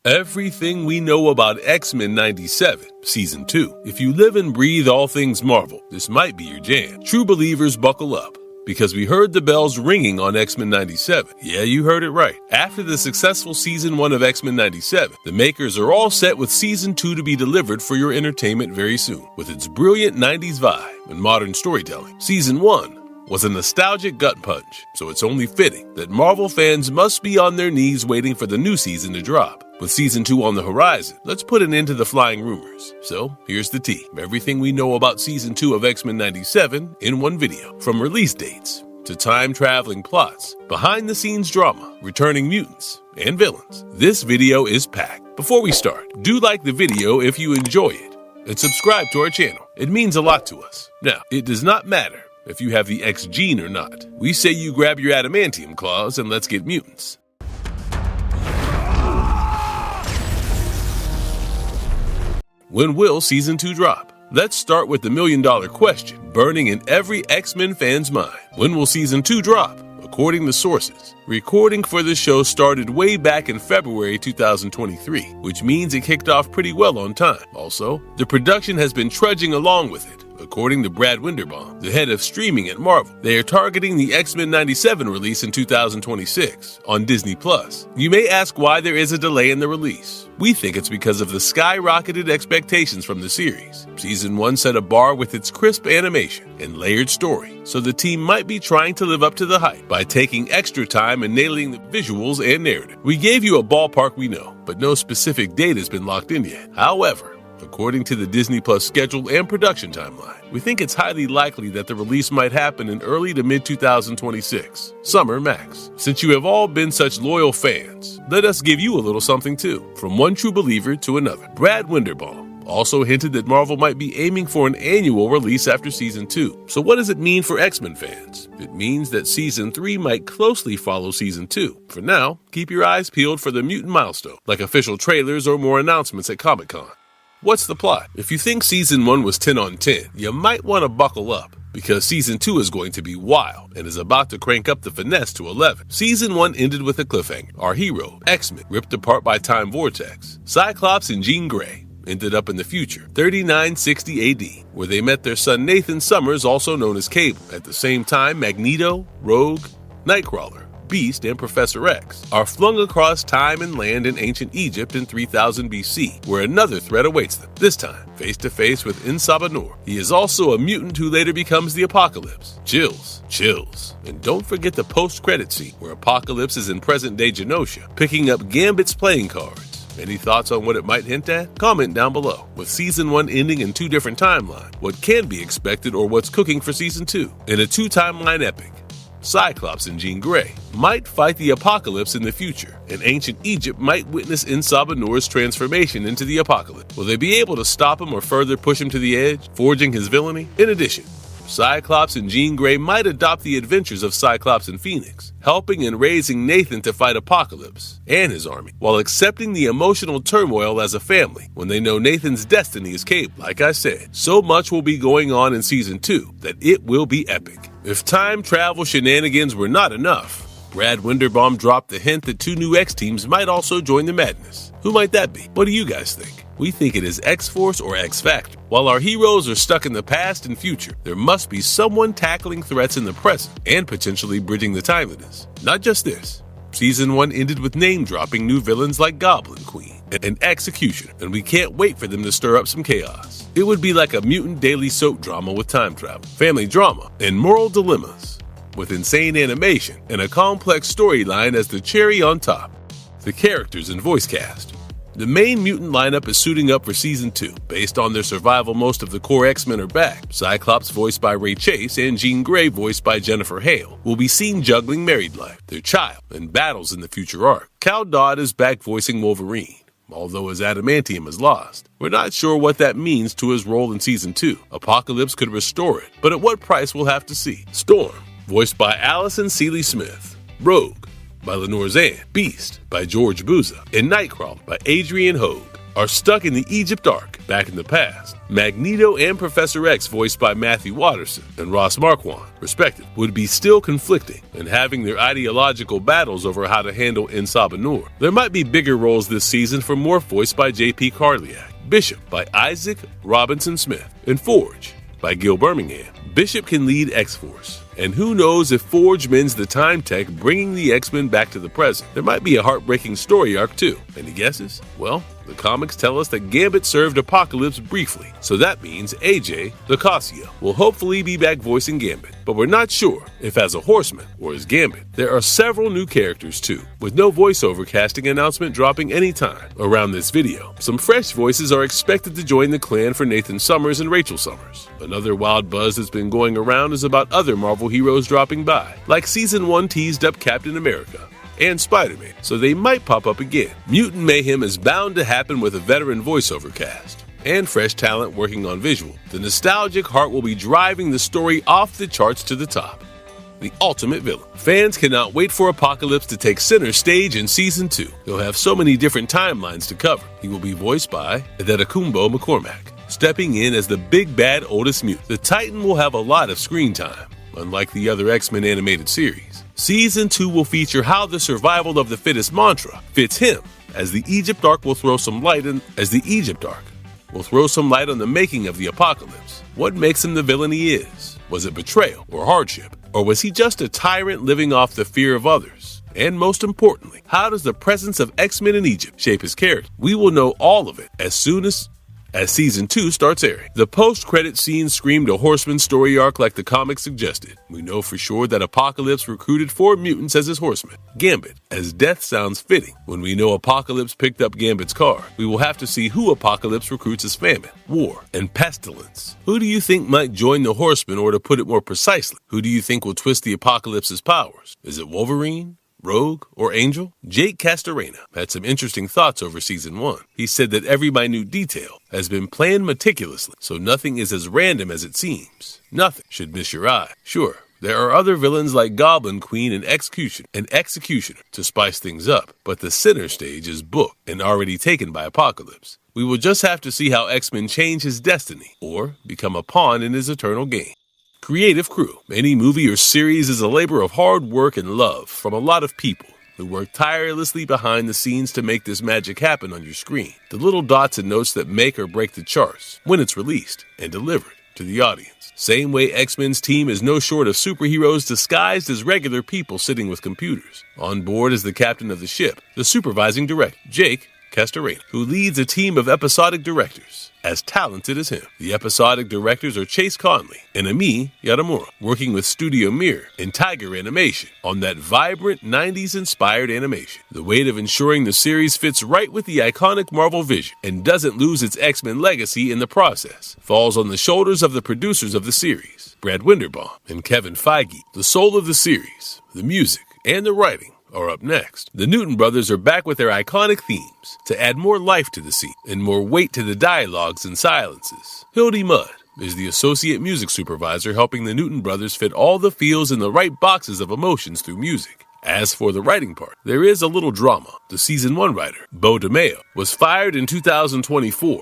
Everything we know about X-Men 97, Season 2. If you live and breathe all things Marvel, this might be your jam. True believers, buckle up, because we heard the bells ringing on X-Men 97. Yeah, you heard it right. After the successful Season 1 of X-Men 97, the makers are all set with Season 2 to be delivered for your entertainment very soon, with its brilliant 90s vibe and modern storytelling. Season 1 was a nostalgic gut punch, so it's only fitting that Marvel fans must be on their knees waiting for the new season to drop. With Season 2 on the horizon, let's put an end to the flying rumors. So, here's the tea. Everything we know about Season 2 of X-Men 97 in one video. From release dates, to time-traveling plots, behind-the-scenes drama, returning mutants, and villains. This video is packed. Before we start, do like the video if you enjoy it, and subscribe to our channel. It means a lot to us. Now, it does not matter if you have the X gene or not. We say you grab your adamantium claws and let's get mutants. When will Season 2 drop? Let's start with the million-dollar question burning in every X-Men fan's mind. When will Season 2 drop? According to sources, recording for the show started way back in February 2023, which means it kicked off pretty well on time. Also, the production has been trudging along with it. According to Brad Winderbaum, the head of streaming at Marvel, they are targeting the X-Men 97 release in 2026 on Disney+. You may ask why there is a delay in the release. We think it's because of the skyrocketed expectations from the series. Season 1 set a bar with its crisp animation and layered story, so the team might be trying to live up to the hype by taking extra time and nailing the visuals and narrative. We gave you a ballpark we know, but no specific date has been locked in yet. However, according to the Disney Plus schedule and production timeline, we think it's highly likely that the release might happen in early to mid-2026, summer max. Since you have all been such loyal fans, let us give you a little something too, from one true believer to another. Brad Winderbaum also hinted that Marvel might be aiming for an annual release after Season 2. So what does it mean for X-Men fans? It means that Season 3 might closely follow Season 2. For now, keep your eyes peeled for the mutant milestone, like official trailers or more announcements at Comic-Con. What's the plot? If you think Season 1 was 10 on 10, you might want to buckle up, because Season 2 is going to be wild and is about to crank up the finesse to 11. Season 1 ended with a cliffhanger. Our hero, X-Men, ripped apart by Time Vortex. Cyclops and Jean Grey ended up in the future, 3960 AD, where they met their son Nathan Summers, also known as Cable. At the same time, Magneto, Rogue, Nightcrawler, Beast, and Professor X are flung across time and land in ancient Egypt in 3000 BC, where another threat awaits them, this time face-to-face with Insabanur. He is also a mutant who later becomes the Apocalypse. Chills. And don't forget the post-credit scene, where Apocalypse is in present-day Genosha, picking up Gambit's playing cards. Any thoughts on what it might hint at? Comment down below. With Season 1 ending in 2 different timelines, what can be expected or what's cooking for Season 2? In a 2-timeline epic, Cyclops and Jean Grey might fight the Apocalypse in the future, and ancient Egypt might witness Insabanur's transformation into the Apocalypse. Will they be able to stop him or further push him to the edge, forging his villainy? In addition, Cyclops and Jean Grey might adopt the adventures of Cyclops and Phoenix, helping and raising Nathan to fight Apocalypse and his army, while accepting the emotional turmoil as a family when they know Nathan's destiny is Cable. Like I said, so much will be going on in Season 2 that it will be epic. If time travel shenanigans were not enough, Brad Winderbaum dropped the hint that 2 new X teams might also join the madness. Who might that be? What do you guys think? We think it is X-Force or X-Factor. While our heroes are stuck in the past and future, there must be someone tackling threats in the present and potentially bridging the timeliness. Not just this. Season 1 ended with name-dropping new villains like Goblin Queen and Executioner, and we can't wait for them to stir up some chaos. It would be like a mutant daily soap drama with time travel, family drama, and moral dilemmas, with insane animation and a complex storyline as the cherry on top. The characters and voice cast. The main mutant lineup is suiting up for Season 2. Based on their survival, most of the core X-Men are back. Cyclops, voiced by Ray Chase, and Jean Grey, voiced by Jennifer Hale, will be seen juggling married life, their child, and battles in the future arc. Cal Dodd is back voicing Wolverine, although his adamantium is lost. We're not sure what that means to his role in Season 2. Apocalypse could restore it, but at what price we'll have to see. Storm, voiced by Allison Seeley Smith. Rogue, by Lenore Zan. Beast, by George Buza. And Nightcrawler, by Adrian Hogue. are stuck in the Egypt arc back in the past. Magneto and Professor X, voiced by Matthew Watterson and Ross Marquand, respectively, would be still conflicting and having their ideological battles over how to handle Insaba Nur. There might be bigger roles this season for Morph, voiced by J.P. Carliak, Bishop by Isaac Robinson Smith, and Forge by Gil Birmingham. Bishop can lead X-Force, and who knows if Forge mends the time tech bringing the X-Men back to the present. There might be a heartbreaking story arc too. Any guesses? Well, the comics tell us that Gambit served Apocalypse briefly, so that means AJ Locascio will hopefully be back voicing Gambit, but we're not sure if as a Horseman or as Gambit. There are several new characters too, with no voiceover casting announcement dropping anytime around this video. Some fresh voices are expected to join the clan for Nathan Summers and Rachel Summers. Another wild buzz that's been going around is about other Marvel heroes dropping by, like Season 1 teased up Captain America and Spider-Man, so they might pop up again. Mutant mayhem is bound to happen with a veteran voiceover cast and fresh talent working on visual. The nostalgic heart will be driving the story off the charts to the top. The ultimate villain. Fans cannot wait for Apocalypse to take center stage in Season 2. He'll have so many different timelines to cover. He will be voiced by Adetokunbo McCormack, stepping in as the big bad oldest mutant. The Titan will have a lot of screen time, unlike the other X-Men animated series. Season 2 will feature how the survival of the fittest mantra fits him, as the Egypt arc will throw some light on the making of the Apocalypse. What makes him the villain he is? Was it betrayal or hardship? Or was he just a tyrant living off the fear of others? And most importantly, how does the presence of X-Men in Egypt shape his character? We will know all of it as soon as Season 2 starts airing. The post-credit scene screamed a Horseman story arc like the comics suggested. We know for sure that Apocalypse recruited 4 mutants as his horsemen. Gambit, as death sounds fitting. When we know Apocalypse picked up Gambit's car, we will have to see who Apocalypse recruits as famine, war, and pestilence. Who do you think might join the Horsemen, or to put it more precisely, who do you think will twist the Apocalypse's powers? Is it Wolverine, Rogue, or Angel? Jake Castorena had some interesting thoughts over Season 1. He said that every minute detail has been planned meticulously, so nothing is as random as it seems. Nothing should miss your eye. Sure, there are other villains like Goblin Queen and Executioner to spice things up, but the center stage is booked and already taken by Apocalypse. We will just have to see how X-Men change his destiny, or become a pawn in his eternal game. Creative crew. Any movie or series is a labor of hard work and love from a lot of people who work tirelessly behind the scenes to make this magic happen on your screen. The little dots and notes that make or break the charts when it's released and delivered to the audience. Same way X-Men's team is no short of superheroes disguised as regular people sitting with computers. On board is the captain of the ship, the supervising director, Jake Castorena, who leads a team of episodic directors as talented as him. The episodic directors are Chase Conley and Ami Yatamura, working with Studio Mirror and Tiger Animation on that vibrant 90s-inspired animation. The weight of ensuring the series fits right with the iconic Marvel vision and doesn't lose its X-Men legacy in the process falls on the shoulders of the producers of the series, Brad Winderbaum and Kevin Feige. The soul of the series, the music, and the writing are up next. The Newton brothers are back with their iconic themes to add more life to the scene and more weight to the dialogues and silences. Hildy Mudd is the associate music supervisor, helping the Newton brothers fit all the feels in the right boxes of emotions through music. As for the writing part, there is a little drama. The Season 1 writer, Bo DeMeo, was fired in 2024,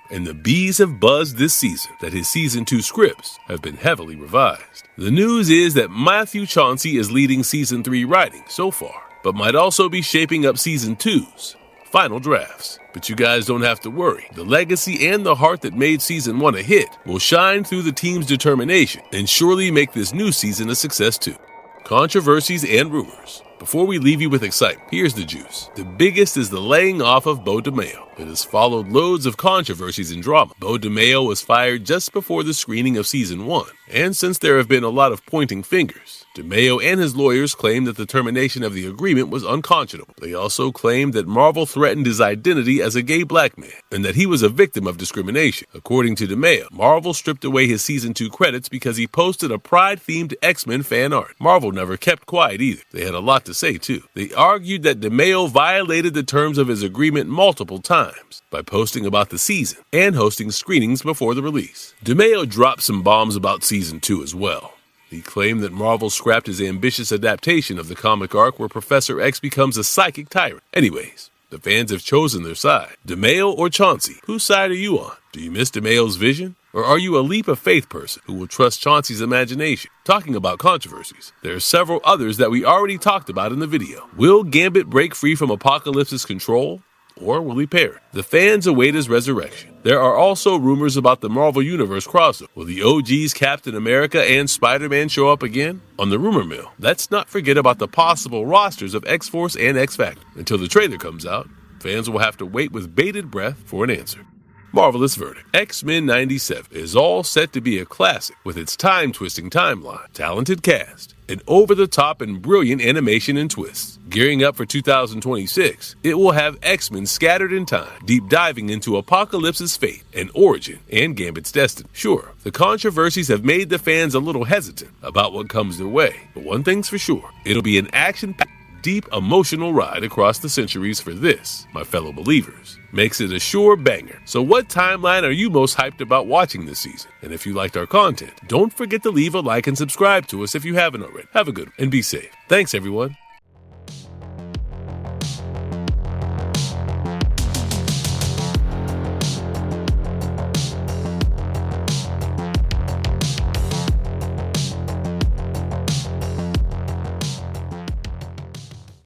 and the bees have buzzed this season that his Season 2 scripts have been heavily revised. The news is that Matthew Chauncey is leading Season 3 writing so far, but might also be shaping up Season 2's final drafts. But you guys don't have to worry. The legacy and the heart that made Season 1 a hit will shine through the team's determination and surely make this new season a success too. Controversies and rumors. Before we leave you with excitement, here's the juice. The biggest is the laying off of Bo DeMeo. It has followed loads of controversies and drama. Bo DeMeo was fired just before the screening of Season 1, and since there have been a lot of pointing fingers, DeMeo and his lawyers claimed that the termination of the agreement was unconscionable. They also claimed that Marvel threatened his identity as a gay black man, and that he was a victim of discrimination. According to DeMeo, Marvel stripped away his Season 2 credits because he posted a Pride-themed X-Men fan art. Marvel never kept quiet either. They had a lot to say too. They argued that DeMeo violated the terms of his agreement multiple times by posting about the season and hosting screenings before the release. DeMeo dropped some bombs about Season 2 as well. He claimed that Marvel scrapped his ambitious adaptation of the comic arc where Professor X becomes a psychic tyrant. Anyways, The fans have chosen their side. DeMeo or Chauncey? Whose side are you on? Do you miss DeMeo's vision? Or are you a leap of faith person who will trust Chauncey's imagination? Talking about controversies, there are several others that we already talked about in the video. Will Gambit break free from Apocalypse's control? Or will he perish? The fans await his resurrection. There are also rumors about the Marvel Universe crossover. Will the OG's Captain America and Spider-Man show up again? On the rumor mill, let's not forget about the possible rosters of X-Force and X-Factor. Until the trailer comes out, fans will have to wait with bated breath for an answer. Marvelous verdict. X-Men 97 is all set to be a classic with its time-twisting timeline, talented cast, and over-the-top and brilliant animation and twists. Gearing up for 2026, it will have X-Men scattered in time, deep diving into Apocalypse's fate and origin and Gambit's destiny. Sure, the controversies have made the fans a little hesitant about what comes their way, but one thing's for sure, it'll be an action-packed, deep, emotional ride across the centuries for this, my fellow believers. Makes it a sure banger. So what timeline are you most hyped about watching this season? And if you liked our content, don't forget to leave a like and subscribe to us if you haven't already. Have a good one and be safe. Thanks, everyone.